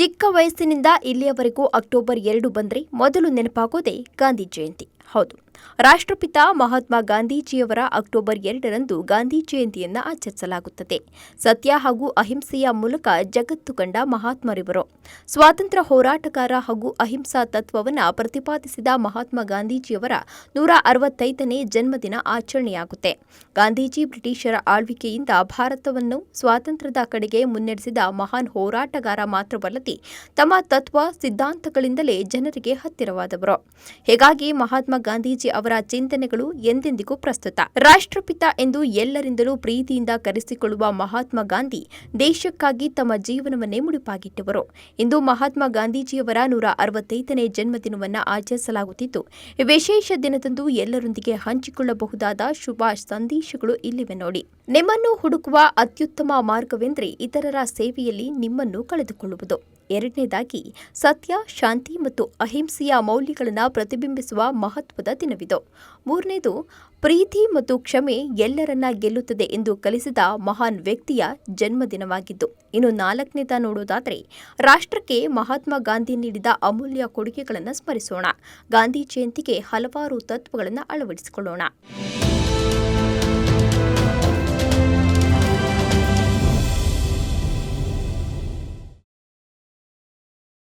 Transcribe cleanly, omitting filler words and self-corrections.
ಚಿಕ್ಕ ವಯಸ್ಸಿನಿಂದ ಇಲ್ಲಿಯವರೆಗೂ ಅಕ್ಟೋಬರ್ 2 ಬಂದರೆ ಮೊದಲು ನೆನಪಾಗೋದೇ ಗಾಂಧಿ ಜಯಂತಿ. ಹೌದು, ರಾಷ್ಟ್ರಪಿತ ಮಹಾತ್ಮ ಗಾಂಧೀಜಿಯವರ ಅಕ್ಟೋಬರ್ 2ರಂದು ಗಾಂಧಿ ಜಯಂತಿಯನ್ನು ಆಚರಿಸಲಾಗುತ್ತದೆ. ಸತ್ಯ ಹಾಗೂ ಅಹಿಂಸೆಯ ಮೂಲಕ ಜಗತ್ತು ಕಂಡ ಮಹಾತ್ಮರಿವರು. ಸ್ವಾತಂತ್ರ್ಯ ಹೋರಾಟಗಾರ ಹಾಗೂ ಅಹಿಂಸಾ ತತ್ವವನ್ನು ಪ್ರತಿಪಾದಿಸಿದ ಮಹಾತ್ಮ ಗಾಂಧೀಜಿಯವರ 165ನೇ ಜನ್ಮದಿನ ಆಚರಣೆಯಾಗುತ್ತೆ. ಗಾಂಧೀಜಿ ಬ್ರಿಟಿಷರ ಆಳ್ವಿಕೆಯಿಂದ ಭಾರತವನ್ನು ಸ್ವಾತಂತ್ರ್ಯದ ಕಡೆಗೆ ಮುನ್ನಡೆಸಿದ ಮಹಾನ್ ಹೋರಾಟಗಾರ ಮಾತ್ರವಲ್ಲದೆ ತಮ್ಮ ತತ್ವ ಸಿದ್ಧಾಂತಗಳಿಂದಲೇ ಜನರಿಗೆ ಹತ್ತಿರವಾದವರು. ಹೀಗಾಗಿ ಮಹಾತ್ಮ ಗಾಂಧೀಜಿ ಅವರ ಚಿಂತನೆಗಳು ಎಂದೆಂದಿಗೂ ಪ್ರಸ್ತುತ. ರಾಷ್ಟ್ರಪಿತ ಎಂದು ಎಲ್ಲರಿಂದಲೂ ಪ್ರೀತಿಯಿಂದ ಕರೆಸಿಕೊಳ್ಳುವ ಮಹಾತ್ಮ ಗಾಂಧಿ ದೇಶಕ್ಕಾಗಿ ತಮ್ಮ ಜೀವನವನ್ನೇ ಮುಡಿಪಾಗಿಟ್ಟವರು. ಇಂದು ಮಹಾತ್ಮ ಗಾಂಧೀಜಿಯವರ 165ನೇ ಜನ್ಮದಿನವನ್ನು ಆಚರಿಸಲಾಗುತ್ತಿದ್ದು, ಈ ವಿಶೇಷ ದಿನದಂದು ಎಲ್ಲರೊಂದಿಗೆ ಹಂಚಿಕೊಳ್ಳಬಹುದಾದ ಶುಭ ಸಂದೇಶಗಳು ಇಲ್ಲಿವೆ ನೋಡಿ. ನಿಮ್ಮನ್ನು ಹುಡುಕುವ ಅತ್ಯುತ್ತಮ ಮಾರ್ಗವೆಂದರೆ ಇತರರ ಸೇವೆಯಲ್ಲಿ ನಿಮ್ಮನ್ನು ಕಳೆದುಕೊಳ್ಳುವುದು. ಎರಡನೇದಾಗಿ, ಸತ್ಯ, ಶಾಂತಿ ಮತ್ತು ಅಹಿಂಸೆಯ ಮೌಲ್ಯಗಳನ್ನು ಪ್ರತಿಬಿಂಬಿಸುವ ಮಹತ್ವದ ದಿನವಿದು. ಮೂರನೇದು, ಪ್ರೀತಿ ಮತ್ತು ಕ್ಷಮೆ ಎಲ್ಲರನ್ನ ಗೆಲ್ಲುತ್ತದೆ ಎಂದು ಕಲಿಸಿದ ಮಹಾನ್ ವ್ಯಕ್ತಿಯ ಜನ್ಮದಿನವಾಗಿದ್ದು. ಇನ್ನು ನಾಲ್ಕನೇದ ನೋಡೋದಾದರೆ, ರಾಷ್ಟ್ರಕ್ಕೆ ಮಹಾತ್ಮ ಗಾಂಧಿ ನೀಡಿದ ಅಮೂಲ್ಯ ಕೊಡುಗೆಗಳನ್ನು ಸ್ಮರಿಸೋಣ. ಗಾಂಧಿ ಜಯಂತಿಗೆ ಹಲವಾರು ತತ್ವಗಳನ್ನು ಅಳವಡಿಸಿಕೊಳ್ಳೋಣ.